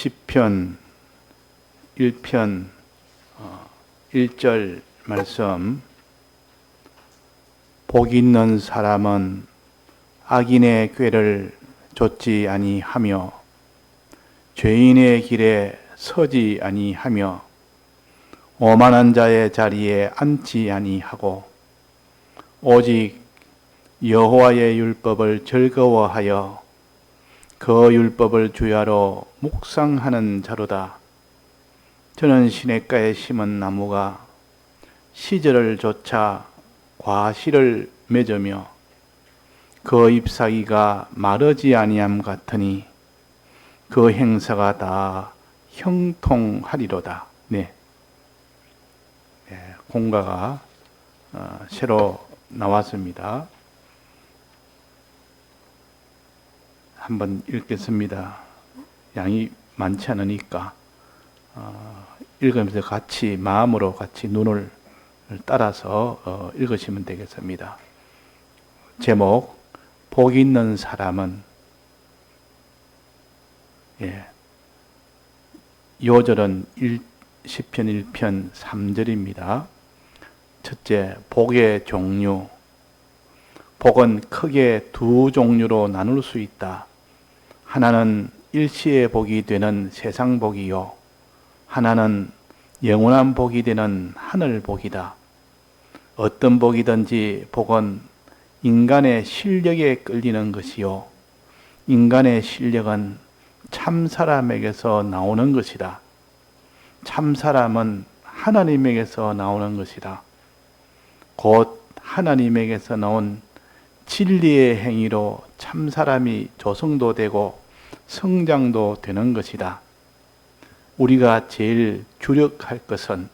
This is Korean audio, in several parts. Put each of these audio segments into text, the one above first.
시편 1편 1절 말씀. 복 있는 사람은 악인의 꾀를 좇지 아니하며 죄인의 길에 서지 아니하며 오만한 자의 자리에 앉지 아니하고 오직 여호와의 율법을 즐거워하여 그 율법을 주야로 묵상하는 자로다. 저는 시냇가에 심은 나무가 시절을 좇아 과실을 맺으며 그 잎사귀가 마르지 아니함 같으니 그 행사가 다 형통하리로다. 네, 공가가 새로 나왔습니다. 한번 읽겠습니다. 양이 많지 않으니까 읽으면서 같이 마음으로 같이 눈을 따라서 읽으시면 되겠습니다. 제목, 복 있는 사람은. 요절은 시편 1편 3절입니다. 첫째, 복의 종류. 복은 크게 두 종류로 나눌 수 있다. 하나는 일시의 복이 되는 세상 복이요, 하나는 영원한 복이 되는 하늘 복이다. 어떤 복이든지 복은 인간의 실력에 끌리는 것이요, 인간의 실력은 참사람에게서 나오는 것이다. 참사람은 하나님에게서 나오는 것이다. 곧 하나님에게서 나온 진리의 행위로 참사람이 조성도 되고 성장도 되는 것이다. 우리가 제일 주력할 것은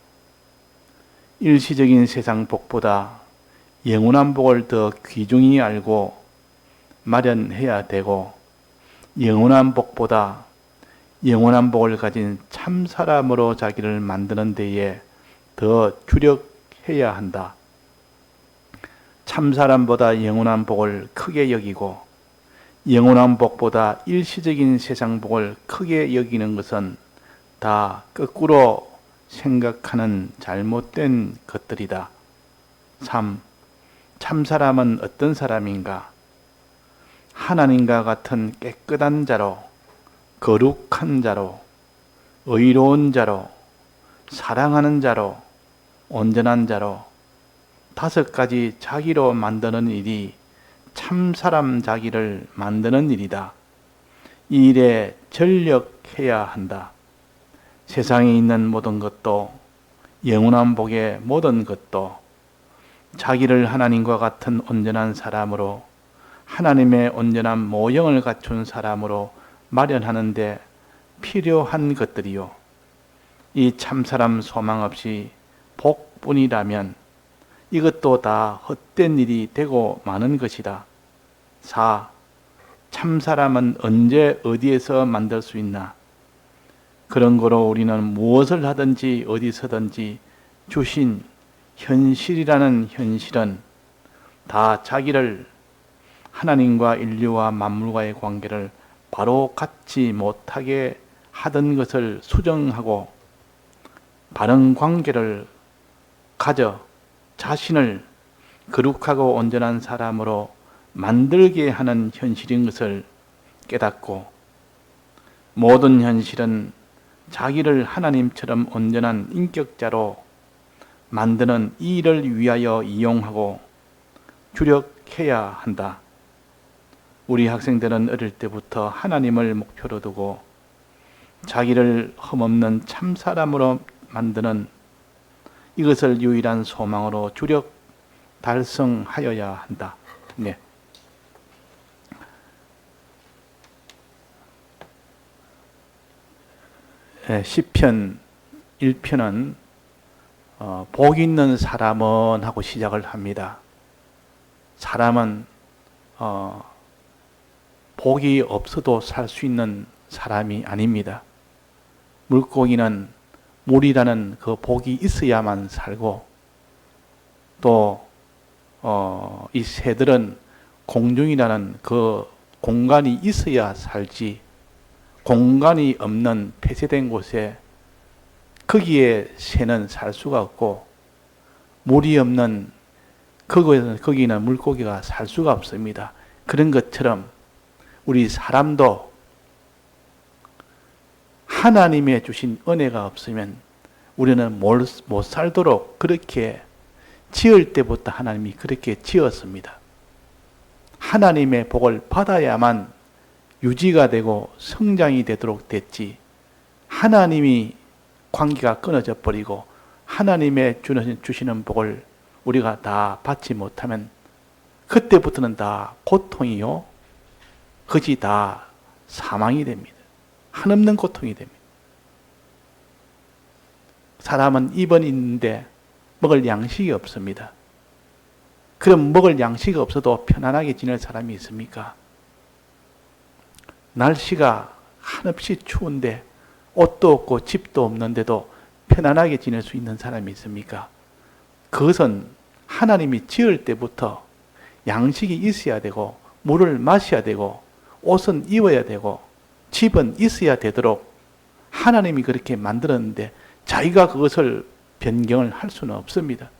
일시적인 세상 복보다 영원한 복을 더 귀중히 알고 마련해야 되고, 영원한 복보다 영원한 복을 가진 참사람으로 자기를 만드는 데에 더 주력해야 한다. 참사람보다 영원한 복을 크게 여기고 영원한 복보다 일시적인 세상 복을 크게 여기는 것은 다 거꾸로 생각하는 잘못된 것들이다. 3. 참사람은 어떤 사람인가? 하나님과 같은 깨끗한 자로, 거룩한 자로, 의로운 자로, 사랑하는 자로, 온전한 자로, 5가지 자기로 만드는 일이 참사람 자기를 만드는 일이다. 이 일에 전력해야 한다. 세상에 있는 모든 것도, 영원한 복의 모든 것도 자기를 하나님과 같은 온전한 사람으로, 하나님의 온전한 모형을 갖춘 사람으로 마련하는데 필요한 것들이요, 이 참사람 소망 없이 복뿐이라면 이것도 다 헛된 일이 되고 마는 것이다. 4. 참사람은 언제 어디에서 만들 수 있나? 그런 거로 우리는 무엇을 하든지 어디서든지 주신 현실이라는 현실은 다 자기를 하나님과 인류와 만물과의 관계를 바로 갖지 못하게 하던 것을 수정하고 바른 관계를 가져 자신을 거룩하고 온전한 사람으로 만들게 하는 현실인 것을 깨닫고, 모든 현실은 자기를 하나님처럼 온전한 인격자로 만드는 이 일을 위하여 이용하고 주력해야 한다. 우리 학생들은 어릴 때부터 하나님을 목표로 두고 자기를 흠없는 참사람으로 만드는 이것을 유일한 소망으로 주력 달성하여야 한다. 네. 시편 1편은 복 있는 사람은 하고 시작을 합니다. 사람은 복이 없어도 살 수 있는 사람이 아닙니다. 물고기는 물이라는 그 복이 있어야만 살고, 또 이 새들은 공중이라는 그 공간이 있어야 살지, 공간이 없는 폐쇄된 곳에 거기에 새는 살 수가 없고 물이 없는 거기는 물고기가 살 수가 없습니다. 그런 것처럼 우리 사람도 하나님의 주신 은혜가 없으면 우리는 못 살도록 그렇게 지을 때부터 하나님이 그렇게 지었습니다. 하나님의 복을 받아야만 유지가 되고 성장이 되도록 됐지, 하나님이 관계가 끊어져 버리고 하나님의 주시는 복을 우리가 다 받지 못하면 그때부터는 다 고통이요, 그것이 다 사망이 됩니다. 한없는 고통이 됩니다. 사람은 입은 있는데 먹을 양식이 없습니다. 그럼 먹을 양식이 없어도 편안하게 지낼 사람이 있습니까? 날씨가 한없이 추운데 옷도 없고 집도 없는데도 편안하게 지낼 수 있는 사람이 있습니까? 그것은 하나님이 지을 때부터 양식이 있어야 되고 물을 마셔야 되고 옷은 입어야 되고 집은 있어야 되도록 하나님이 그렇게 만들었는데 자기가 그것을 변경을 할 수는 없습니다.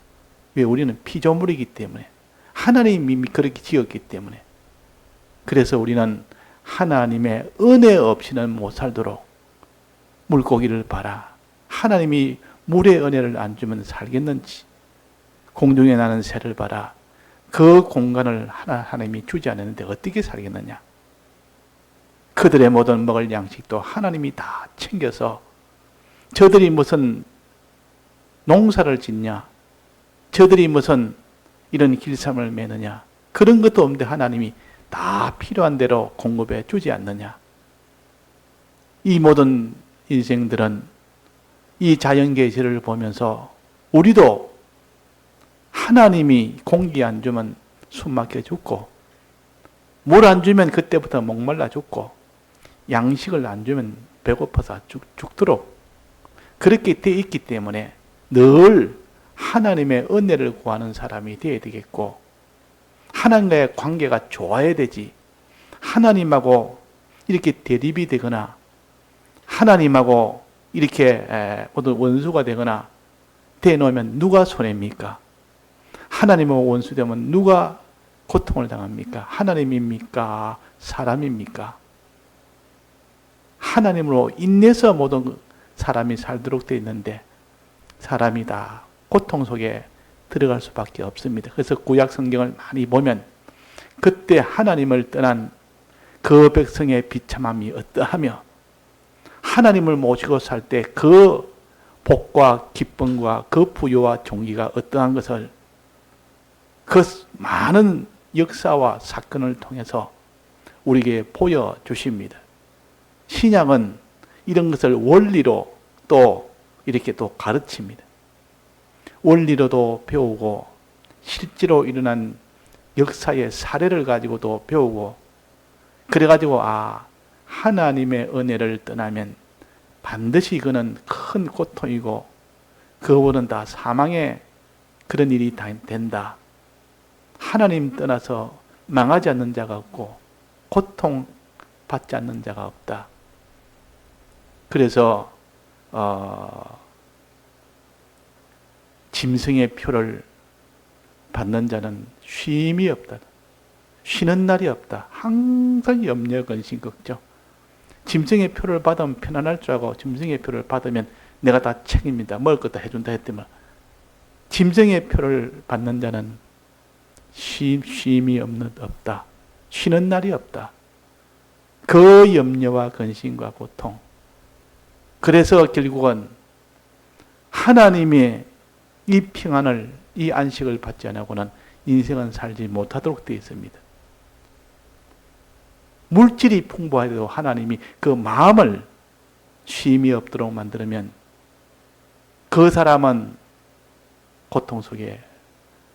왜? 우리는 피조물이기 때문에, 하나님이 그렇게 지었기 때문에. 그래서 우리는 하나님의 은혜 없이는 못 살도록 물고기를 봐라. 하나님이 물의 은혜를 안 주면 살겠는지. 공중에 나는 새를 봐라. 그 공간을 하나님이 주지 않았는데 어떻게 살겠느냐. 그들의 모든 먹을 양식도 하나님이 다 챙겨서, 저들이 무슨 농사를 짓냐, 저들이 무슨 이런 길쌈을 매느냐, 그런 것도 없는데 하나님이 다 필요한 대로 공급해 주지 않느냐. 이 모든 인생들은 이 자연계시를 보면서 우리도 하나님이 공기 안 주면 숨 막혀 죽고, 물 안 주면 그때부터 목말라 죽고, 양식을 안 주면 배고파서 죽도록 그렇게 되어 있기 때문에 늘 하나님의 은혜를 구하는 사람이 되어야 되겠고, 하나님과의 관계가 좋아야 되지, 하나님하고 이렇게 대립이 되거나 하나님하고 이렇게 모두 원수가 되거나 대놓으면 누가 손해입니까? 하나님하고 원수되면 누가 고통을 당합니까? 하나님입니까? 사람입니까? 하나님으로 인내서 모든 사람이 살도록 되어 있는데 사람이 다 고통 속에 들어갈 수밖에 없습니다. 그래서 구약 성경을 많이 보면 그때 하나님을 떠난 그 백성의 비참함이 어떠하며 하나님을 모시고 살 때 그 복과 기쁨과 그 부요와 종기가 어떠한 것을 그 많은 역사와 사건을 통해서 우리에게 보여주십니다. 신약은 이런 것을 원리로 또 이렇게 또 가르칩니다. 원리로도 배우고 실제로 일어난 역사의 사례를 가지고도 배우고, 그래가지고 하나님의 은혜를 떠나면 반드시 그는 큰 고통이고 그거는 다 사망의 그런 일이 된다. 하나님 떠나서 망하지 않는 자가 없고 고통받지 않는 자가 없다. 그래서 짐승의 표를 받는 자는 쉼이 없다. 쉬는 날이 없다. 항상 염려, 근심, 걱정. 짐승의 표를 받으면 편안할 줄 알고 짐승의 표를 받으면 내가 다 책임진다, 먹을 것 다 해준다 했더만, 짐승의 표를 받는 자는 쉼이 없다. 쉬는 날이 없다. 그 염려와 근심과 고통. 그래서 결국은 하나님의 이 평안을, 이 안식을 받지 않고는 인생은 살지 못하도록 되어 있습니다. 물질이 풍부해도 하나님이 그 마음을 쉼이 없도록 만들면 그 사람은 고통 속에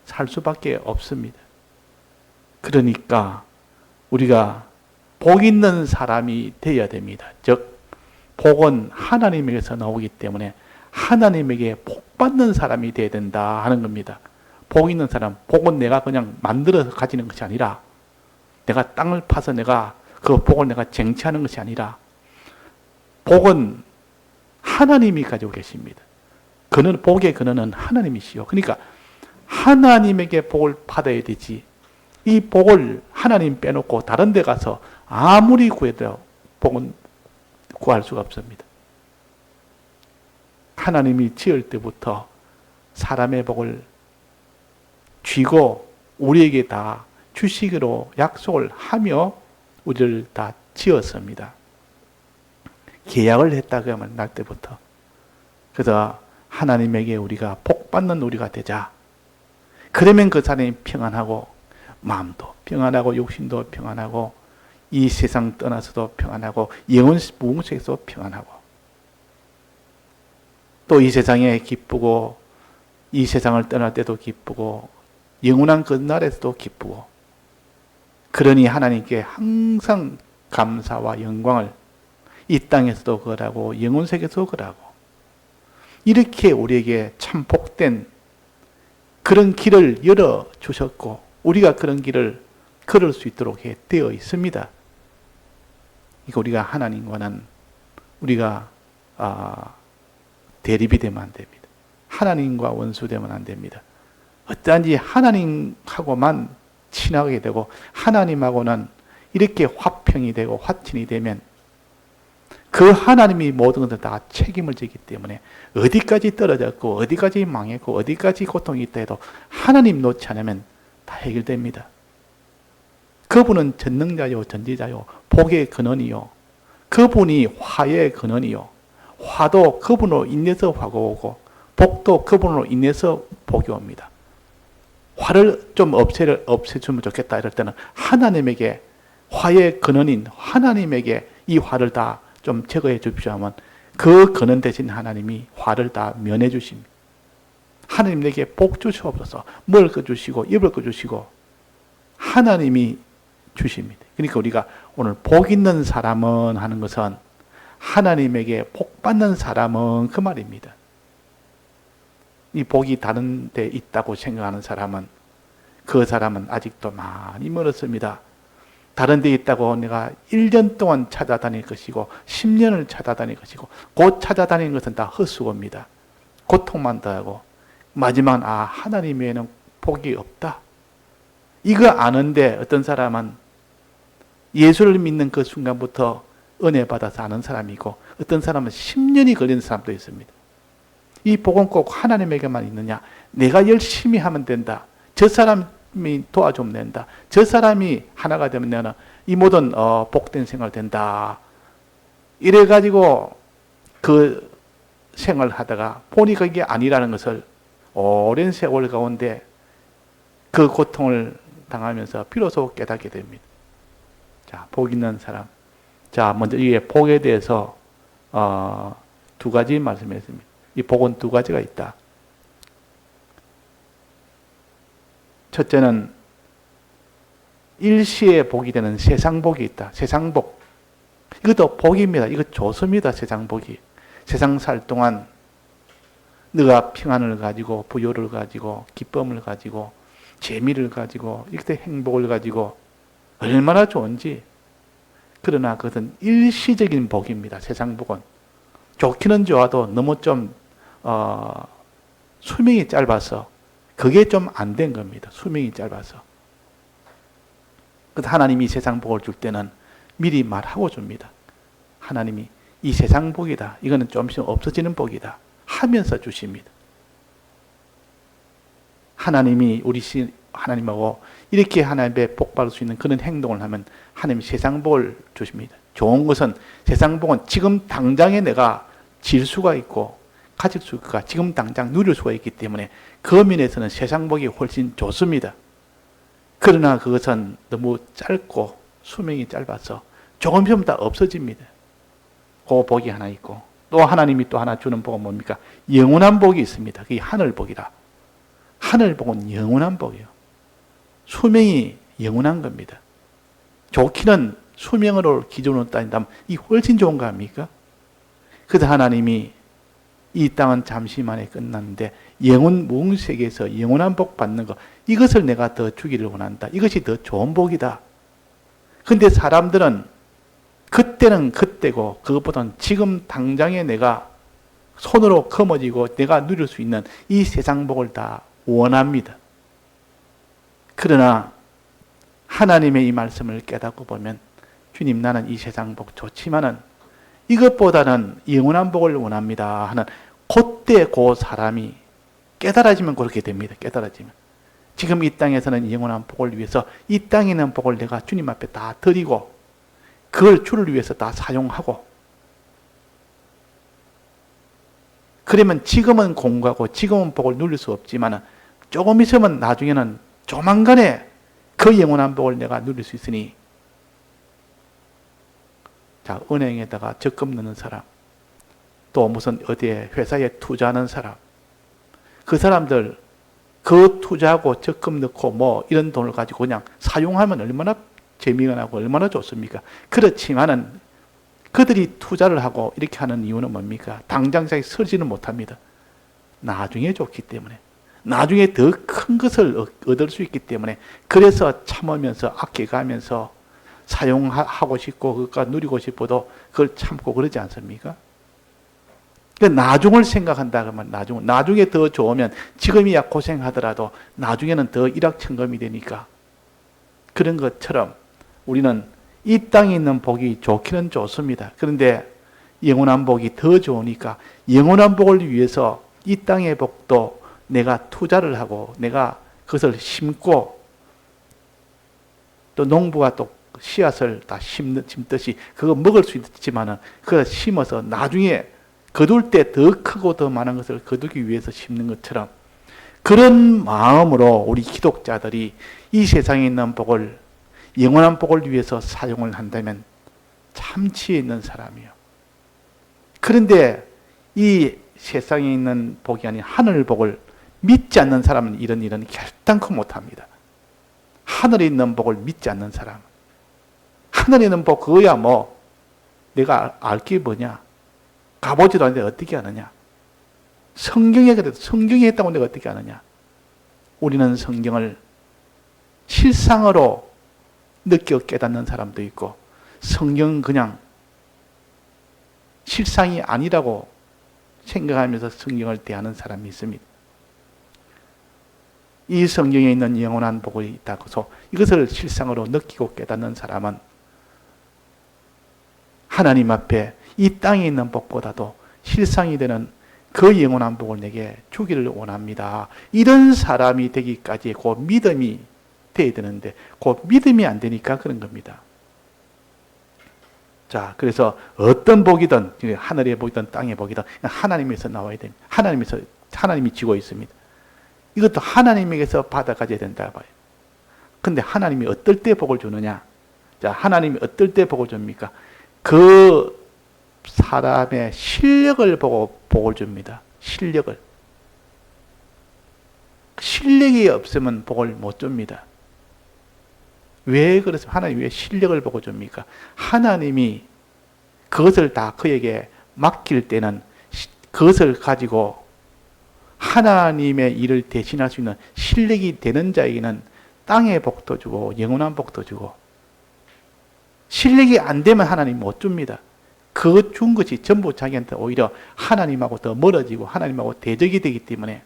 살 수밖에 없습니다. 그러니까 우리가 복 있는 사람이 되어야 됩니다. 즉 복은 하나님에게서 나오기 때문에 하나님에게 복 받는 사람이 되어야 된다 하는 겁니다. 복 있는 사람, 복은 내가 그냥 만들어서 가지는 것이 아니라, 내가 땅을 파서 내가 그 복을 내가 쟁취하는 것이 아니라 복은 하나님이 가지고 계십니다. 복의 근원은 하나님이시요. 그러니까 하나님에게 복을 받아야 되지. 이 복을 하나님 빼놓고 다른 데 가서 아무리 구해도 복은 구할 수가 없습니다. 하나님이 지을 때부터 사람의 복을 쥐고 우리에게 다 주시기로 약속을 하며 우리를 다 지었습니다. 계약을 했다 그러면 날 때부터. 그래서 하나님에게 우리가 복받는 우리가 되자. 그러면 그 사람이 평안하고 마음도 평안하고 육신도 평안하고 이 세상 떠나서도 평안하고 영원 무궁색에서 평안하고 또 이 세상에 기쁘고 이 세상을 떠날 때도 기쁘고 영원한 그 날에서도 기쁘고 그러니 하나님께 항상 감사와 영광을 이 땅에서도 그러고 영혼세계에서도 그러고 이렇게 우리에게 참 복된 그런 길을 열어주셨고 우리가 그런 길을 걸을 수 있도록 되어 있습니다. 이거 우리가 하나님과는 우리가 대립이 되면 안 됩니다. 하나님과 원수되면 안 됩니다. 어떠한지 하나님하고만 친하게 되고 하나님하고는 이렇게 화평이 되고 화친이 되면 그 하나님이 모든 것을 다 책임을 지기 때문에 어디까지 떨어졌고 어디까지 망했고 어디까지 고통이 있다 해도 하나님 놓지 않으면 다 해결됩니다. 그분은 전능자요 전지자요 복의 근원이요 그분이 화의 근원이요 화도 그분으로 인해서 화가 오고 복도 그분으로 인해서 복이 옵니다. 화를 좀 없애주면 좋겠다 이럴 때는 하나님에게 화의 근원인 하나님에게 이 화를 다 좀 제거해 주십시오 하면 그 근원 대신 하나님이 화를 다 면해 주십니다. 하나님 내게 복 주시옵소서 먹을 거 주시고 입을 거 주시고 하나님이 주십니다. 그러니까 우리가 오늘 복 있는 사람은 하는 것은 하나님에게 복 받는 사람은 그 말입니다. 이 복이 다른 데 있다고 생각하는 사람은 그 사람은 아직도 많이 멀었습니다. 다른 데 있다고 내가 1년 동안 찾아다닐 것이고 10년을 찾아다닐 것이고 곧 찾아다니는 것은 다 헛수고입니다. 고통만 더하고 마지막은 하나님 외에는 복이 없다. 이거 아는데 어떤 사람은 예수를 믿는 그 순간부터 은혜 받아서 아는 사람이고 어떤 사람은 10년이 걸리는 사람도 있습니다. 이 복은 꼭 하나님에게만 있느냐? 내가 열심히 하면 된다. 저 사람이 도와주면 된다. 저 사람이 하나가 되면 내가 이 모든 복된 생활 된다. 이래가지고 그 생활을 하다가 보니까 이게 아니라는 것을 오랜 세월 가운데 그 고통을 당하면서 비로소 깨닫게 됩니다. 자, 복 있는 사람. 자, 먼저 이게 복에 대해서 두 가지 말씀했습니다. 이 복은 두 가지가 있다. 첫째는 일시의 복이 되는 세상복이 있다. 세상복. 이것도 복입니다. 이거 좋습니다. 세상복이. 세상 살 동안 너가 평안을 가지고 부요를 가지고 기쁨을 가지고 재미를 가지고 이렇게 행복을 가지고 얼마나 좋은지. 그러나 그것은 일시적인 복입니다. 세상복은. 좋기는 좋아도 너무 좀 수명이 짧아서 그게 좀 안 된 겁니다. 수명이 짧아서. 그래서 하나님이 세상 복을 줄 때는 미리 말하고 줍니다. 하나님이 이 세상 복이다. 이거는 좀씩 없어지는 복이다. 하면서 주십니다. 하나님이 하나님하고 이렇게 하나님의 복 받을 수 있는 그런 행동을 하면 하나님이 세상 복을 주십니다. 좋은 것은 세상 복은 지금 당장에 내가 질 수가 있고 가질 수가 지금 당장 누릴 수가 있기 때문에 그 면에서는 세상 복이 훨씬 좋습니다. 그러나 그것은 너무 짧고 수명이 짧아서 조금 있으면 다 없어집니다. 그 복이 하나 있고 또 하나님이 또 하나 주는 복은 뭡니까? 영원한 복이 있습니다. 그게 하늘복이라. 하늘복은 영원한 복이에요. 수명이 영원한 겁니다. 좋기는 수명으로 기준으로 따진다면 이 훨씬 좋은 거 아닙니까? 그래서 하나님이 이 땅은 잠시만에 끝났는데 영원 무궁세계에서 영원한 복 받는 것 이것을 내가 더 주기를 원한다. 이것이 더 좋은 복이다. 근데 사람들은 그때는 그때 때고 그것보다는 지금 당장에 내가 손으로 거머쥐고 내가 누릴 수 있는 이 세상 복을 다 원합니다. 그러나 하나님의 이 말씀을 깨닫고 보면 주님 나는 이 세상 복 좋지만은 이것보다는 영원한 복을 원합니다 하는 그때 그 사람이 깨달아지면 그렇게 됩니다. 깨달아지면 지금 이 땅에서는 영원한 복을 위해서 이 땅에 있는 복을 내가 주님 앞에 다 드리고 그걸 주를 위해서 다 사용하고 그러면 지금은 공부하고 지금은 복을 누릴 수 없지만 조금 있으면 나중에는 조만간에 그 영원한 복을 내가 누릴 수 있으니 자, 은행에다가 적금 넣는 사람 또 무슨 어디에 회사에 투자하는 사람 그 사람들 그 투자하고 적금 넣고 뭐 이런 돈을 가지고 그냥 사용하면 얼마나 재미가 나고 얼마나 좋습니까? 그렇지만은 그들이 투자를 하고 이렇게 하는 이유는 뭡니까? 당장 자기 서지는 못합니다. 나중에 좋기 때문에 나중에 더 큰 것을 얻을 수 있기 때문에 그래서 참으면서 아껴가면서 사용하고 싶고 그것과 누리고 싶어도 그걸 참고 그러지 않습니까? 나중을 생각한다 그러면 나중에 더 좋으면 지금이야 고생하더라도 나중에는 더 일확천금이 되니까 그런 것처럼 우리는 이 땅에 있는 복이 좋기는 좋습니다. 그런데 영원한 복이 더 좋으니까 영원한 복을 위해서 이 땅의 복도 내가 투자를 하고 내가 그것을 심고 또 농부가 또 씨앗을 다 심듯이 그거 먹을 수 있지만은 그걸 심어서 나중에 거둘 때 더 크고 더 많은 것을 거두기 위해서 심는 것처럼 그런 마음으로 우리 기독자들이 이 세상에 있는 복을 영원한 복을 위해서 사용을 한다면 참치에 있는 사람이요. 그런데 이 세상에 있는 복이 아닌 하늘 복을 믿지 않는 사람은 이런 일은 결단코 못합니다. 하늘에 있는 복을 믿지 않는 사람. 하늘에 있는 복 그거야 뭐 내가 알 게 뭐냐. 가보지도 않는데 어떻게 아느냐. 성경에 그래도 성경에 했다고 내가 어떻게 아느냐. 우리는 성경을 실상으로 느껴 깨닫는 사람도 있고 성경은 그냥 실상이 아니라고 생각하면서 성경을 대하는 사람이 있습니다. 이 성경에 있는 영원한 복이 있다고 해서 이것을 실상으로 느끼고 깨닫는 사람은 하나님 앞에 이 땅에 있는 복보다도 실상이 되는 그 영원한 복을 내게 주기를 원합니다. 이런 사람이 되기까지 그 믿음이 돼야 되는데 그 믿음이 안 되니까 그런 겁니다. 자, 그래서 어떤 복이든 하늘의 복이든 땅의 복이든 하나님에서 나와야 됩니다. 하나님이 지고 있습니다. 이것도 하나님에게서 받아가져야 된다 봐요. 근데 하나님이 어떨 때 복을 주느냐? 자, 하나님이 어떨 때 복을 줍니까? 그 사람의 실력을 보고 복을 줍니다. 실력을. 실력이 없으면 복을 못 줍니다. 왜 그렇습니까? 하나님이 왜 실력을 보고 줍니까? 하나님이 그것을 다 그에게 맡길 때는 그것을 가지고 하나님의 일을 대신할 수 있는 실력이 되는 자에게는 땅의 복도 주고 영원한 복도 주고 실력이 안 되면 하나님 못 줍니다. 그것 준 것이 전부 자기한테 오히려 하나님하고 더 멀어지고 하나님하고 대적이 되기 때문에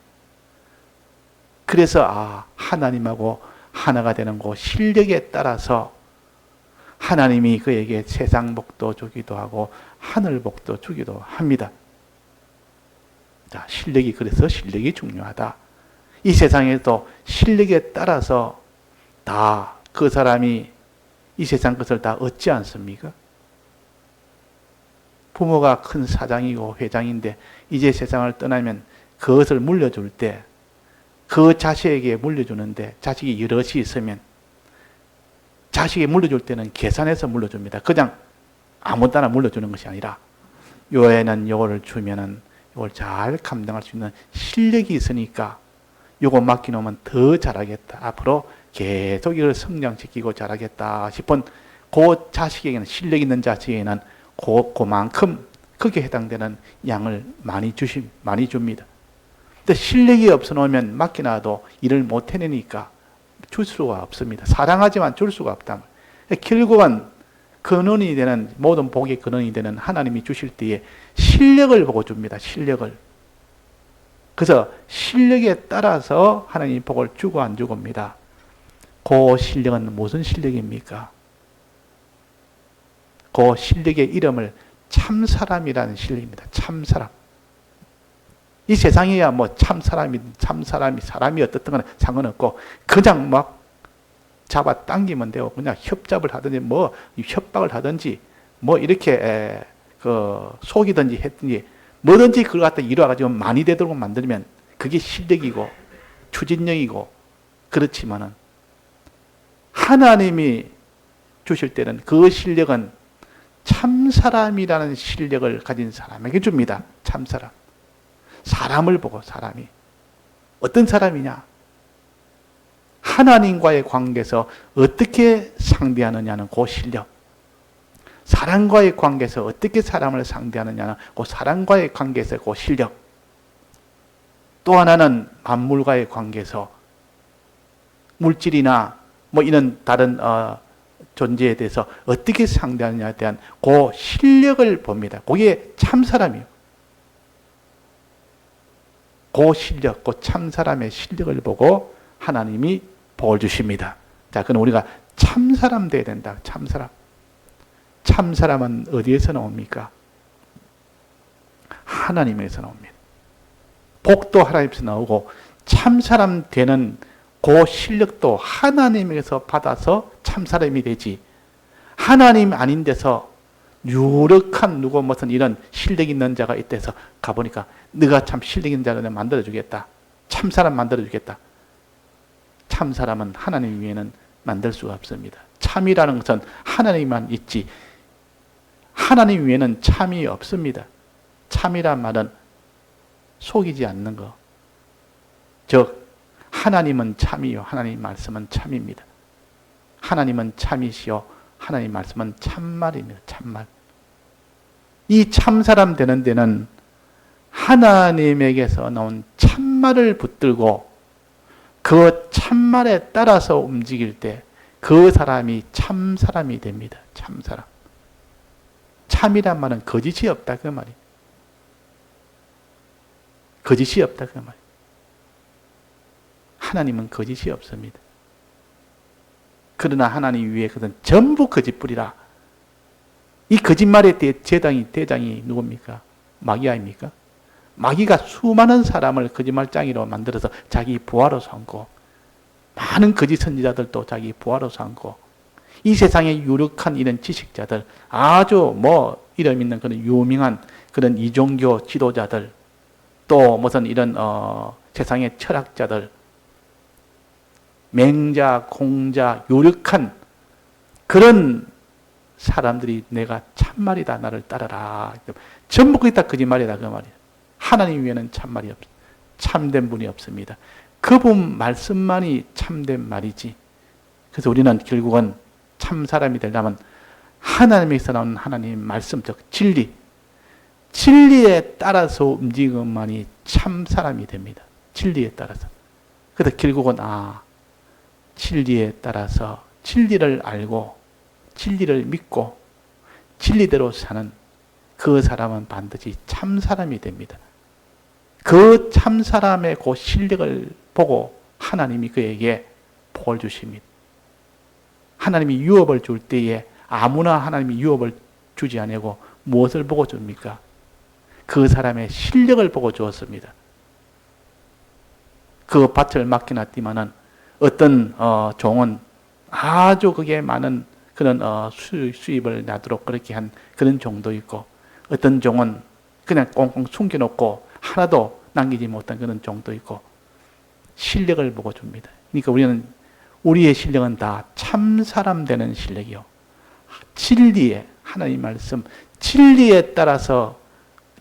그래서 하나님하고 하나가 되는 그 실력에 따라서 하나님이 그에게 세상 복도 주기도 하고 하늘 복도 주기도 합니다. 자, 그래서 실력이 중요하다. 이 세상에도 실력에 따라서 다 그 사람이 이 세상 것을 다 얻지 않습니까? 부모가 큰 사장이고 회장인데 이제 세상을 떠나면 그것을 물려줄 때 그 자식에게 물려주는데 자식이 여럿이 있으면 자식이 물려줄 때는 계산해서 물려줍니다. 그냥 아무 따나 물려주는 것이 아니라 요 애는 요거를 주면은 이걸 잘 감당할 수 있는 실력이 있으니까 요거 맡겨놓으면 더 잘하겠다. 앞으로 계속 이걸 성장시키고 잘하겠다 싶은 그 자식에게는 실력 있는 자식에게는 그만큼 거기에 해당되는 양을 많이 줍니다. 근데 실력이 없어 놓으면 맡겨놔도 일을 못 해내니까 줄 수가 없습니다. 사랑하지만 줄 수가 없다. 결국은 근원이 되는, 모든 복의 근원이 되는 하나님이 주실 때에 실력을 보고 줍니다. 실력을. 그래서 실력에 따라서 하나님이 복을 주고 안 주고입니다. 그 실력은 무슨 실력입니까? 그 실력의 이름을 참사람이라는 실력입니다. 참사람. 이 세상에야 뭐 사람이 어떻든 간에 상관없고, 그냥 막 잡아 당기면 되고, 그냥 협잡을 하든지, 뭐 협박을 하든지, 뭐 이렇게 속이든지 했든지, 뭐든지 그걸 갖다 이루어가지고 많이 되도록 만들면 그게 실력이고, 추진력이고, 그렇지만은, 하나님이 주실 때는 그 실력은 참사람이라는 실력을 가진 사람에게 줍니다. 참사람. 사람을 보고, 사람이 어떤 사람이냐, 하나님과의 관계에서 어떻게 상대하느냐는 그 실력, 사람과의 관계에서 어떻게 사람을 상대하느냐는 그 사람과의 관계에서 그 실력, 또 하나는 만물과의 관계에서 물질이나 뭐 이런 다른 존재에 대해서 어떻게 상대하느냐에 대한 그 실력을 봅니다. 그게 참사람이에요. 그 실력, 그 참사람의 실력을 보고 하나님이 복을 주십니다. 자, 그럼 우리가 참사람 돼야 된다. 참사람. 참사람은 어디에서 나옵니까? 하나님에서 나옵니다. 복도 하나님에서 나오고, 참사람 되는 그 실력도 하나님에서 받아서 참사람이 되지, 하나님 아닌 데서 유력한 누구 무슨 이런 실력 있는 자가 있다 해서 가보니까 네가 참 실력 있는 자를 만들어주겠다, 참사람 만들어주겠다. 참사람은 하나님 위에는 만들 수가 없습니다. 참이라는 것은 하나님만 있지, 하나님 위에는 참이 없습니다. 참이란 말은 속이지 않는 거. 즉 하나님은 참이요, 하나님 말씀은 참입니다. 하나님은 참이시요, 하나님 말씀은 참말입니다. 참말. 이 참사람 되는 데는 하나님에게서 나온 참말을 붙들고 그 참말에 따라서 움직일 때 그 사람이 참사람이 됩니다. 참사람. 참이란 말은 거짓이 없다 그 말이에요. 거짓이 없다 그 말이에요. 하나님은 거짓이 없습니다. 그러나 하나님 위에 그것은 전부 거짓뿐이라. 이 거짓말의 대장이 누굽니까? 마귀아입니까? 마귀가 수많은 사람을 거짓말장이로 만들어서 자기 부하로 삼고, 많은 거짓 선지자들도 자기 부하로 삼고, 이 세상의 유력한 이런 지식자들, 아주 뭐 이름 있는 그런 유명한 그런 이종교 지도자들, 또 무슨 이런 세상의 철학자들, 맹자, 공자, 유력한 그런 사람들이 내가 참말이다, 나를 따르라. 전부 그게 다 거짓말이다 그 말이에요. 하나님 위에는 참말이 없습니다. 참된 분이 없습니다. 그분 말씀만이 참된 말이지. 그래서 우리는 결국은 참 사람이 되려면 하나님에서 나오는 하나님 말씀, 즉 진리, 진리에 따라서 움직이는 것만이 참 사람이 됩니다. 진리에 따라서. 그래서 결국은 진리에 따라서 진리를 알고 진리를 믿고 진리대로 사는 그 사람은 반드시 참 사람이 됩니다. 그 참 사람의 그 실력을 보고 하나님이 그에게 복을 주십니다. 하나님이 유업을 줄 때에 아무나 하나님이 유업을 주지 않고 무엇을 보고 줍니까? 그 사람의 실력을 보고 주었습니다. 그 밭을 맡겨놨지만은 어떤 종은 아주 그게 많은 그런 수입을 나도록 그렇게 한 그런 종도 있고, 어떤 종은 그냥 꽁꽁 숨겨놓고 하나도 남기지 못한 그런 종도 있고, 실력을 보고 줍니다. 그러니까 우리의 실력은 다 참사람 되는 실력이요. 진리에, 하나님 말씀, 진리에 따라서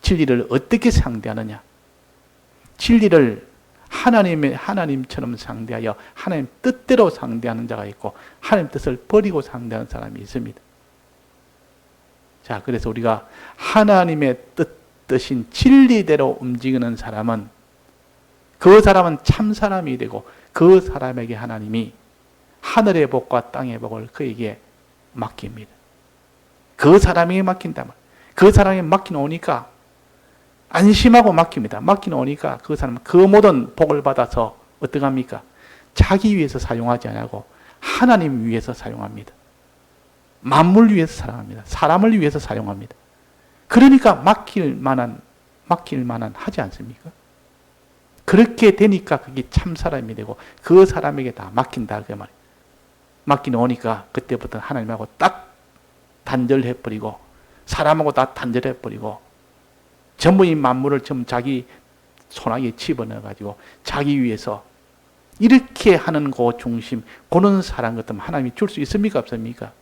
진리를 어떻게 상대하느냐. 진리를 하나님처럼 상대하여 하나님 뜻대로 상대하는 자가 있고, 하나님 뜻을 버리고 상대하는 사람이 있습니다. 자, 그래서 우리가 하나님의 뜻인 진리대로 움직이는 사람은, 그 사람은 참 사람이 되고, 그 사람에게 하나님이 하늘의 복과 땅의 복을 그에게 맡깁니다. 그 사람에게 맡긴다 말이에요. 그 사람에게 맡겨놓으니까 안심하고 맡깁니다. 맡겨놓으니까 그 사람은 그 모든 복을 받아서 어떡합니까? 자기 위해서 사용하지 않고 하나님 위해서 사용합니다. 만물 위해서 사용합니다. 사람을 위해서 사용합니다. 그러니까 맡길 만한 하지 않습니까? 그렇게 되니까 그게 참 사람이 되고 그 사람에게 다 맡긴다 그 말이에요. 맡겨놓으니까 그때부터 하나님하고 딱 단절해버리고 사람하고 다 단절해버리고 전부 이 만물을 전부 자기 손아귀에 집어넣어가지고 자기 위해서 이렇게 하는 그 중심, 그런 사람 같으면 하나님이 줄 수 있습니까? 없습니까?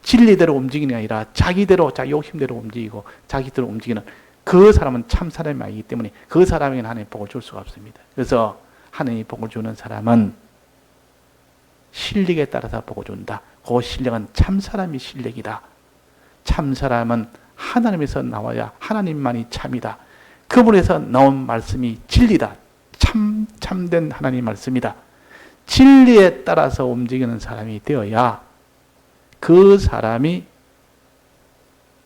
진리대로 움직이는 게 아니라 자기대로, 자기 욕심대로 움직이고 자기대로 움직이는 그 사람은 참 사람이 아니기 때문에 그 사람에게는 하나님의 복을 줄 수가 없습니다. 그래서 하나님의 복을 주는 사람은 실력에 따라서 복을 준다. 그 실력은 참 사람이 실력이다. 참 사람은 하나님에서 나와야 하나님만이 참이다. 그분에서 나온 말씀이 진리다. 참된 하나님 말씀이다. 진리에 따라서 움직이는 사람이 되어야 그 사람이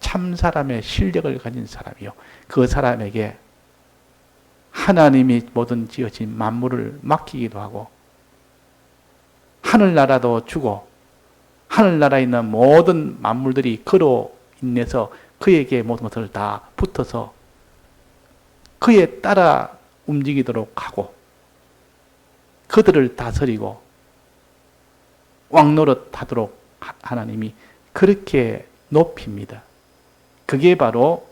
참 사람의 실력을 가진 사람이요. 그 사람에게 하나님이 모든 지어진 만물을 맡기기도 하고 하늘나라도 주고 하늘나라에 있는 모든 만물들이 그로 인해서 그에게 모든 것을 다 붙어서 그에 따라 움직이도록 하고 그들을 다스리고 왕노릇하도록 하나님이 그렇게 높입니다. 그게 바로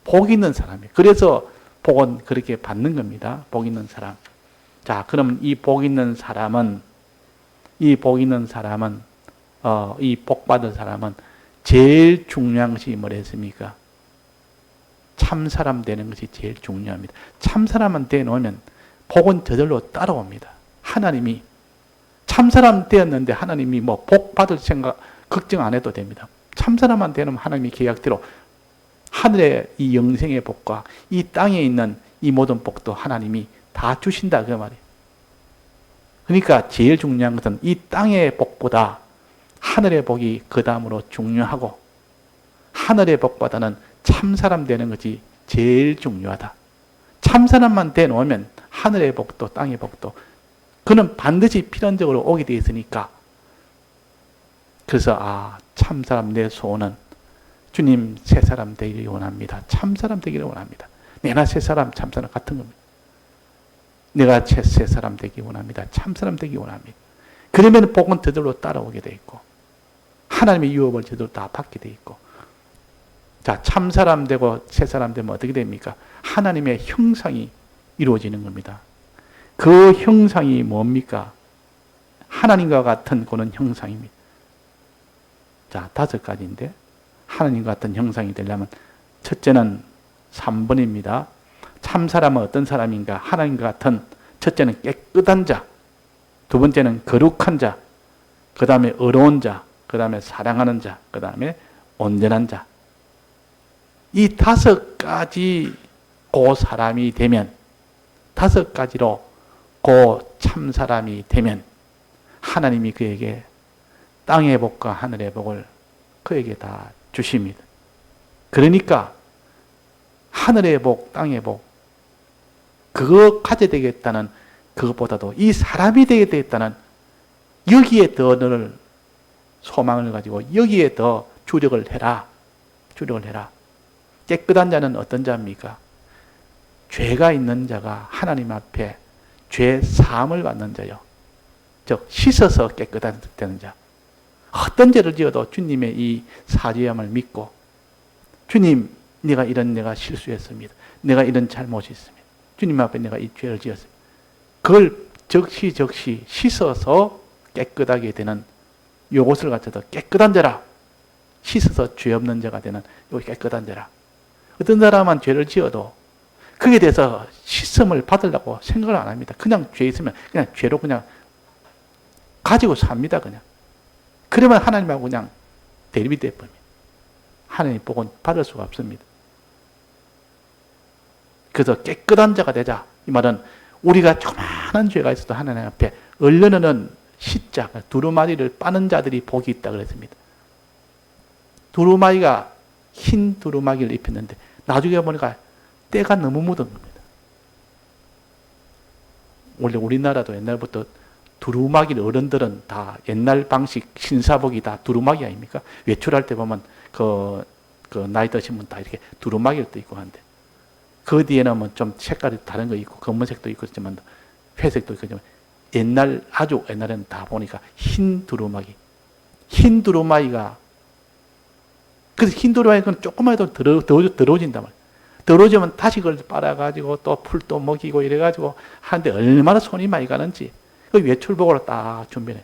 복 있는 사람이에요. 그래서 복은 그렇게 받는 겁니다. 복 있는 사람. 자, 그럼 이 복 있는 사람은 이 복 받은 사람은 제일 중요한 것이 뭐랬습니까? 참사람 되는 것이 제일 중요합니다. 참사람은 되어놓으면 복은 저절로 따라옵니다. 하나님이 참사람 되었는데 하나님이 뭐 복 받을 생각 걱정 안 해도 됩니다. 참사람만 되면 하나님이 계약대로 하늘의 이 영생의 복과 이 땅에 있는 이 모든 복도 하나님이 다 주신다 그 말이에요. 그러니까 제일 중요한 것은 이 땅의 복보다 하늘의 복이 그 다음으로 중요하고 하늘의 복보다는 참사람 되는 것이 제일 중요하다. 참사람만 되놓으면 하늘의 복도 땅의 복도 그는 반드시 필연적으로 오게 되어 있으니까 그래서 참사람 내 소원은 주님 새 사람 되기를 원합니다. 참사람 되기를 원합니다. 내가 새 사람 참사람 같은 겁니다. 내가 새 사람 되기 원합니다. 참사람 되기 원합니다. 그러면 복은 저절로 따라오게 돼 있고 하나님의 유업을 저절로 다 받게 돼 있고 자 참사람 되고 새 사람 되면 어떻게 됩니까? 하나님의 형상이 이루어지는 겁니다. 그 형상이 뭡니까? 하나님과 같은 그런 형상입니다. 자 5가지인데 하나님과 같은 형상이 되려면 첫째는 3번입니다. 참사람은 어떤 사람인가? 하나님과 같은 첫째는 깨끗한 자, 두 번째는 거룩한 자, 그 다음에 의로운 자, 그 다음에 사랑하는 자, 그 다음에 온전한 자. 이 5가지 그 사람이 되면 5가지로 그 참사람이 되면 하나님이 그에게 땅의 복과 하늘의 복을 그에게 다 주십니다. 그러니까 하늘의 복, 땅의 복 그거 가져야 되겠다는 그것보다도 이 사람이 되게 되겠다는 여기에 더 너를 소망을 가지고 여기에 더 주력을 해라. 주력을 해라. 깨끗한 자는 어떤 자입니까? 죄가 있는 자가 하나님 앞에 죄 사함을 받는 자요. 즉 씻어서 깨끗한 되는 자. 어떤 죄를 지어도 주님의 이 사죄함을 믿고 주님 내가 실수했습니다. 내가 이런 잘못이 있습니다. 주님 앞에 내가 이 죄를 지었습니다. 그걸 적시 씻어서 깨끗하게 되는 요것을 갖춰서 깨끗한 자라. 씻어서 죄 없는 자가 되는 요 깨끗한 자라. 어떤 사람은 죄를 지어도 그에 대해서 씻음을 받으려고 생각을 안 합니다. 그냥 죄 있으면 그냥 죄로 그냥 가지고 삽니다. 그냥. 그러면 하나님하고 그냥 대립이 되어버립니다. 하나님 복은 받을 수가 없습니다. 그래서 깨끗한 자가 되자. 이 말은 우리가 조그마한 죄가 있어도 하나님 앞에 얼려놓는 십자, 두루마리를 빠는 자들이 복이 있다 그랬습니다. 두루마기가 흰 두루마기를 입혔는데 나중에 보니까 때가 너무 묻은 겁니다. 원래 우리나라도 옛날부터 두루마기를 어른들은 다 옛날 방식 신사복이 다 두루마기 아닙니까? 외출할 때 보면 그 나이 드신 분 다 이렇게 두루마기를 또 입고 하는데 그 뒤에는 뭐 좀 색깔이 다른 거 있고 검은색도 있고 있지만 회색도 있고 옛날 아주 옛날에는 다 보니까 흰 두루마기가 그래서 흰 두루마기는 조금만 해도 더러워진단 말이에요. 더러워지면 다시 그걸 빨아가지고 또 풀도 먹이고 이래가지고 하는데 얼마나 손이 많이 가는지 그 외출복으로 딱 준비해.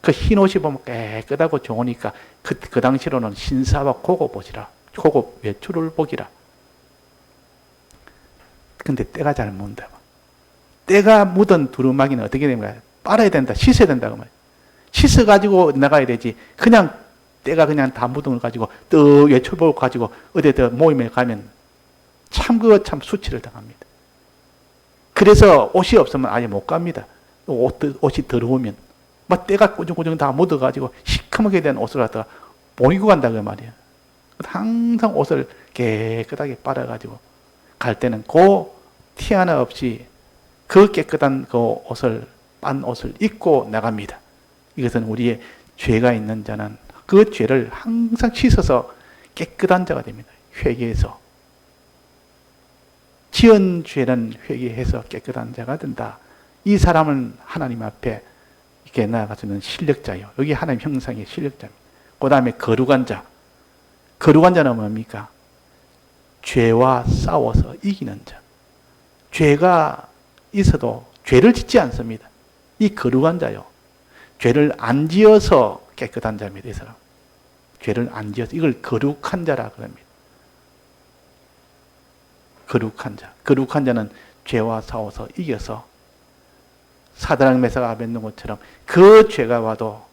그 흰 옷이 보면 깨끗하고 좋으니까 그 당시로는 신사복 고급 옷이라 고급 외출을 복이라. 근데 때가 잘 묻는다. 때가 묻은 두루마기는 어떻게 됩니까? 빨아야 된다, 씻어야 된다고 말이에요. 씻어가지고 나가야 되지. 그냥 때가 그냥 다 묻은 걸 가지고 또 외출복을 가지고 어디 모임에 가면 참 수치를 당합니다. 그래서 옷이 없으면 아예 못 갑니다. 옷이 더러우면 막 때가 꾸중꾸중 다 묻어가지고 시커멓게 된 옷을 갖다가 못 입고 간다 그 말이에요. 항상 옷을 깨끗하게 빨아가지고 갈 때는 티 하나 없이 그 깨끗한 그 옷을 빤 옷을 입고 나갑니다. 이것은 우리의 죄가 있는 자는 그 죄를 항상 씻어서 깨끗한 자가 됩니다. 회개해서 지은 죄는 회개해서 깨끗한 자가 된다. 이 사람은 하나님 앞에 이렇게 나아갈 수 있는 실력자예요. 여기 하나님 형상의 실력자입니다. 그 다음에 거룩한 자. 거룩한 자는 뭡니까? 죄와 싸워서 이기는 자. 죄가 있어도 죄를 짓지 않습니다. 이 거룩한 자요. 죄를 안 지어서 깨끗한 자입니다. 이 사람. 죄를 안 지어서 이걸 거룩한 자라 그럽니다. 거룩한 자. 거룩한 자는 죄와 싸워서 이겨서 사드락 메삭 아벳느고처럼 그 죄가 와도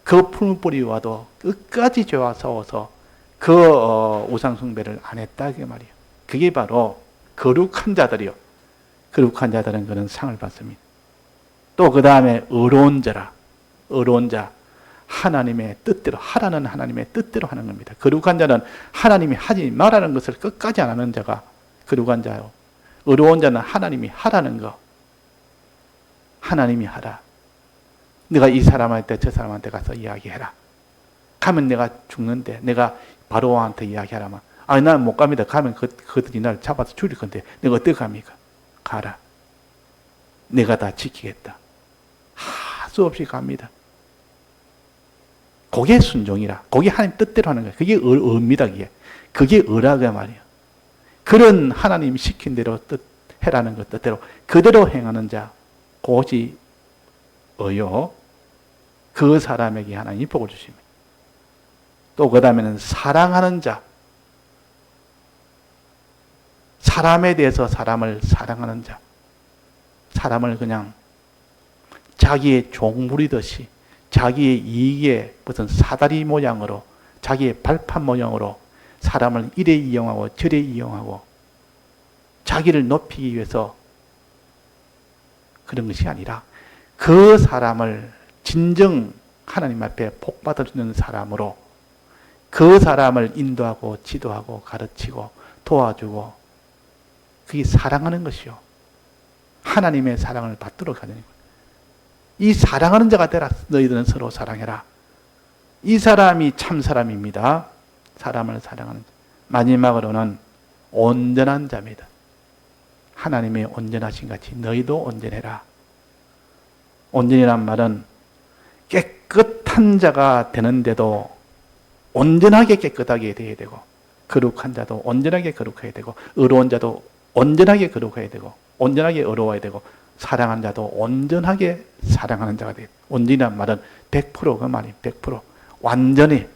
그 풀무불이 와도 끝까지 죄와 싸워서 그 우상 숭배를 안 했다 그 말이에요. 그게 바로 거룩한 자들이요. 거룩한 자들은 그런 상을 받습니다. 또 그 다음에 의로운 자라. 의로운 자. 하나님의 뜻대로 하라는 하나님의 뜻대로 하는 겁니다. 거룩한 자는 하나님이 하지 말라는 것을 끝까지 안 하는 자가 거룩한 자요. 의로운 자는 하나님이 하라는 거. 하나님이 하라. 내가 이 사람한테 저 사람한테 가서 이야기해라. 가면 내가 죽는데 내가 바로왕한테 이야기하라면 아니 나는 못 갑니다. 가면 그들이 나를 잡아서 죽일 건데 내가 어떻게 갑니까? 가라. 내가 다 지키겠다. 하수 없이 갑니다. 그게 순종이라. 그게 하나님 뜻대로 하는 거예요. 그게 의입니다. 그게 의라가 말이에요. 그런 하나님이 시킨 대로 해라는 것 뜻대로 그대로 행하는 자 그것이 의요. 그 사람에게 하나님이 복을 주십니다. 또 그 다음에는 사랑하는 자. 사람에 대해서 사람을 사랑하는 자. 사람을 그냥 자기의 종물이듯이 자기의 이익에 무슨 사다리 모양으로 자기의 발판 모양으로 사람을 이래 이용하고 저래 이용하고 자기를 높이기 위해서 그런 것이 아니라 그 사람을 진정 하나님 앞에 복받아주는 사람으로 그 사람을 인도하고 지도하고 가르치고 도와주고 그게 사랑하는 것이요. 하나님의 사랑을 받도록 하는 거예요. 이 사랑하는 자가 되라. 너희들은 서로 사랑해라. 이 사람이 참 사람입니다. 사람을 사랑하는 자. 마지막으로는 온전한 자입니다. 하나님의 온전하신 같이 너희도 온전해라. 온전이란 말은 깨끗한 자가 되는데도 온전하게 깨끗하게 되어야 되고 거룩한 자도 온전하게 거룩해야 되고 의로운 자도 온전하게 거룩해야 되고 온전하게 의로워야 되고 사랑하는 자도 온전하게 사랑하는 자가 돼요. 온전이란 말은 100% 그 말이 100% 완전히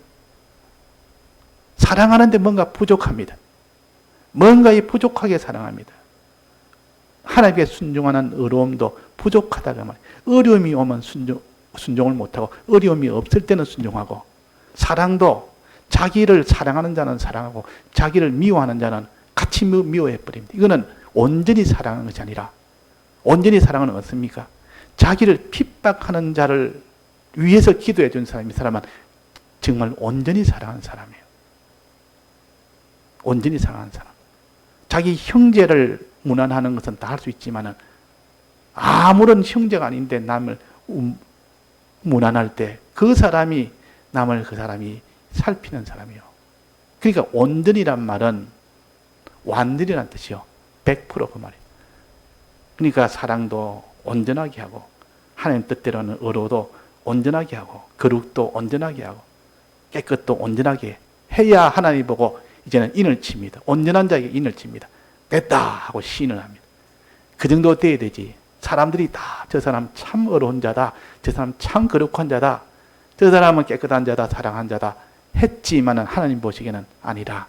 사랑하는데 뭔가 부족합니다. 뭔가 부족하게 사랑합니다. 하나님께 순종하는 의로움도 부족하다 그 말이에요. 어려움이 오면 순종을 못하고 어려움이 없을 때는 순종하고 사랑도 자기를 사랑하는 자는 사랑하고 자기를 미워하는 자는 같이 미워해버립니다. 이거는 온전히 사랑하는 것이 아니라 온전히 사랑은 어떻습니까? 자기를 핍박하는 자를 위해서 기도해 준 사람이 사람은 정말 온전히 사랑하는 사람이에요. 온전히 사랑하는 사람. 자기 형제를 무난하는 것은 다 할 수 있지만은 아무런 형제가 아닌데 남을 무난할 때 그 사람이 남을 그 사람이 살피는 사람이요. 그러니까 온전이란 말은 완전이란 뜻이요. 100% 그 말이에요. 그러니까 사랑도 온전하게 하고 하나님 뜻대로는 의로도 온전하게 하고 거룩도 온전하게 하고 깨끗도 온전하게 해야 하나님 보고 이제는 인을 칩니다. 온전한 자에게 인을 칩니다. 됐다 하고 시인을 합니다. 그 정도 돼야 되지. 사람들이 다 저 사람 참 의로운 자다. 저 사람 참 거룩한 자다. 저 사람은 깨끗한 자다. 사랑한 자다. 했지만은 하나님 보시기에는 아니라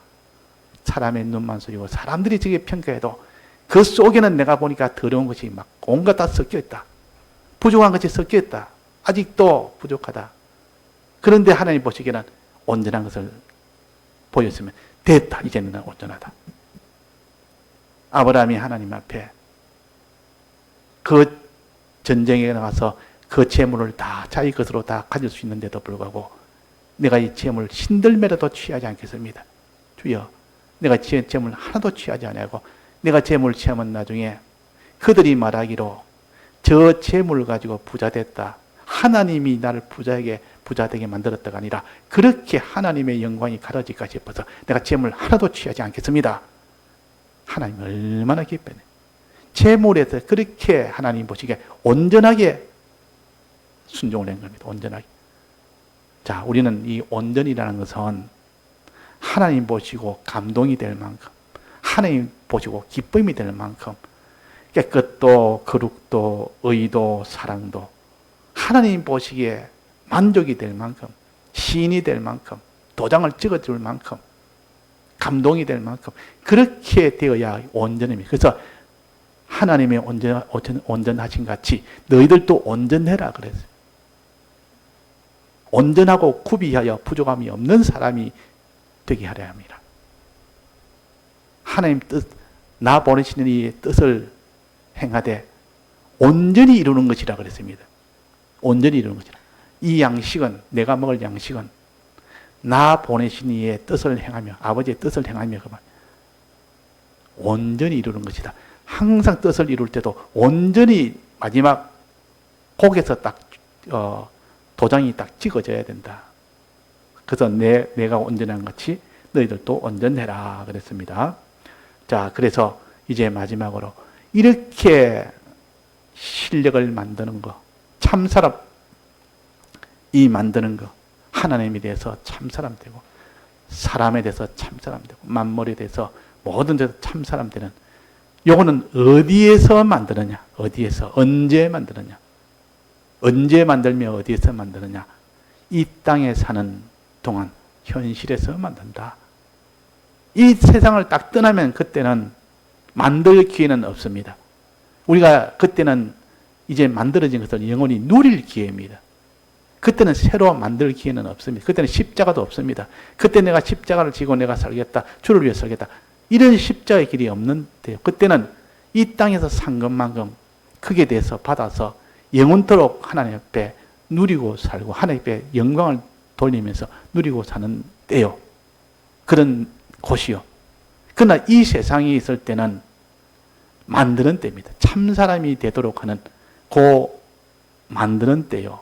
사람의 눈만 속이고 사람들이 저게 평가해도 그 속에는 내가 보니까 더러운 것이 막 온갖 다 섞여 있다. 부족한 것이 섞여 있다. 아직도 부족하다. 그런데 하나님 보시기에는 온전한 것을 보였으면 됐다. 이제는 온전하다. 아브라함이 하나님 앞에 그 전쟁에 나가서 그 재물을 다 자기 것으로 다 가질 수 있는데도 불구하고 내가 이 재물 신들매라도 취하지 않겠습니다. 주여, 내가 재물 하나도 취하지 아니하고 내가 재물을 취하면 나중에 그들이 말하기로 저 재물을 가지고 부자 됐다. 하나님이 나를 부자 되게 만들었다가 아니라 그렇게 하나님의 영광이 가려질까 싶어서 내가 재물 하나도 취하지 않겠습니다. 하나님 얼마나 기뻐요. 재물에서 그렇게 하나님 보시기에 온전하게 순종을 한 겁니다. 온전하게. 자, 우리는 이 온전이라는 것은 하나님 보시고 감동이 될 만큼, 하나님 보시고 기쁨이 될 만큼 깨끗도 거룩도 의도 사랑도 하나님 보시기에 만족이 될 만큼, 시인이 될 만큼, 도장을 찍어줄 만큼, 감동이 될 만큼 그렇게 되어야 온전입니다. 그래서 하나님의 온전하신 같이 너희들도 온전해라 그랬어요. 온전하고 구비하여 부족함이 없는 사람이 되게 하려 합니다. 하나님 뜻, 나 보내시는 이 뜻을 행하되 온전히 이루는 것이라 그랬습니다. 온전히 이루는 것이라. 이 양식은, 내가 먹을 양식은 나 보내신 이의 뜻을 행하며 아버지의 뜻을 행하며 그만 온전히 이루는 것이다. 항상 뜻을 이룰 때도 온전히 마지막 곡에서 딱 도장이 딱 찍어져야 된다. 그래서 내가 온전한 같이 너희들도 온전해라 그랬습니다. 자, 그래서 이제 마지막으로 이렇게 실력을 만드는 거, 참사람 이 만드는 거, 하나님에 대해서 참사람 되고 사람에 대해서 참사람 되고 만물에 대해서 모든 데서 참사람 되는 요거는 어디에서 만드느냐? 어디에서? 언제 만드느냐? 언제 만들며 어디에서 만드느냐? 이 땅에 사는 동안 현실에서 만든다. 이 세상을 딱 떠나면 그때는 만들 기회는 없습니다. 우리가 그때는 이제 만들어진 것을 영원히 누릴 기회입니다. 그때는 새로 만들 기회는 없습니다. 그때는 십자가도 없습니다. 그때 내가 십자가를 지고 내가 살겠다. 주를 위해 살겠다. 이런 십자가의 길이 없는데요. 그때는 이 땅에서 산 것만큼 크게 대해서 받아서 영원토록 하나님 앞에 누리고 살고 하나님 앞에 영광을 돌리면서 누리고 사는 때요. 그런 곳이요. 그러나 이 세상에 있을 때는 만드는 때입니다. 참 사람이 되도록 하는 그 만드는 때요.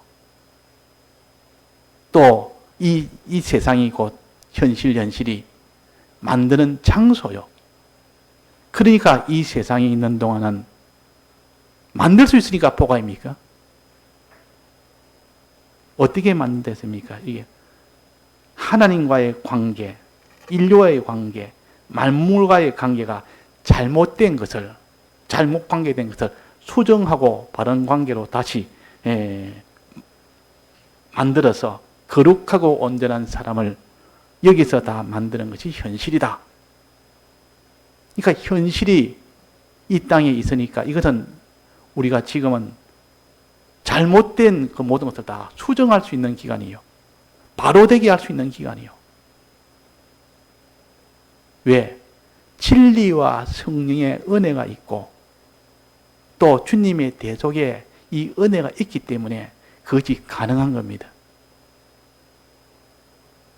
또 이 세상이 곧 현실이 만드는 장소요. 그러니까 이 세상에 있는 동안은 만들 수 있으니까 뭐가입니까? 어떻게 만들었습니까? 이게 하나님과의 관계, 인류와의 관계, 만물과의 관계가 잘못 관계된 것을 수정하고 바른 관계로 다시 만들어서 거룩하고 온전한 사람을 여기서 다 만드는 것이 현실이다. 그러니까 현실이 이 땅에 있으니까 이것은 우리가 지금은 잘못된 그 모든 것을 다 수정할 수 있는 기간이요. 바로 되게 할 수 있는 기간이요. 왜? 진리와 성령의 은혜가 있고 또 주님의 대속에 이 은혜가 있기 때문에 그것이 가능한 겁니다.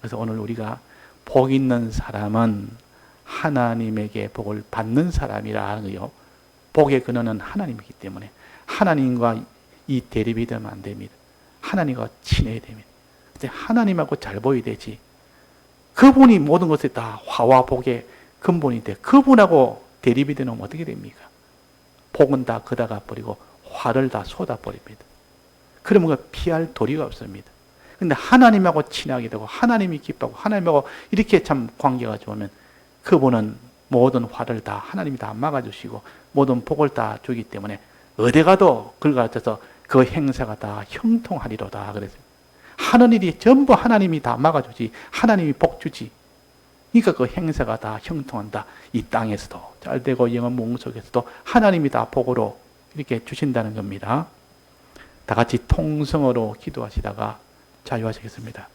그래서 오늘 우리가 복 있는 사람은 하나님에게 복을 받는 사람이라 하는 거요. 복의 근원은 하나님이기 때문에 하나님과 이 대립이 되면 안 됩니다. 하나님과 친해야 됩니다. 하나님하고 잘 보여야 되지. 그분이 모든 것에 다 화와 복의 근본이 돼. 그분하고 대립이 되면 어떻게 됩니까? 복은 다 걷어가 버리고 화를 다 쏟아 버립니다. 그러면 피할 도리가 없습니다. 근데 하나님하고 친하게 되고 하나님이 기뻐하고 하나님하고 이렇게 참 관계가 좋으면 그분은 모든 화를 다 하나님이 다 막아주시고 모든 복을 다 주기 때문에 어디 가도 그걸 가르쳐서 그 행사가 다 형통하리로다 그랬어요. 하는 일이 전부 하나님이 다 막아주지 하나님이 복 주지. 그러니까 그 행사가 다 형통한다. 이 땅에서도 잘 되고 영원 몽 속에서도 하나님이 다 복으로 이렇게 주신다는 겁니다. 다 같이 통성으로 기도하시다가 자유하시겠습니다.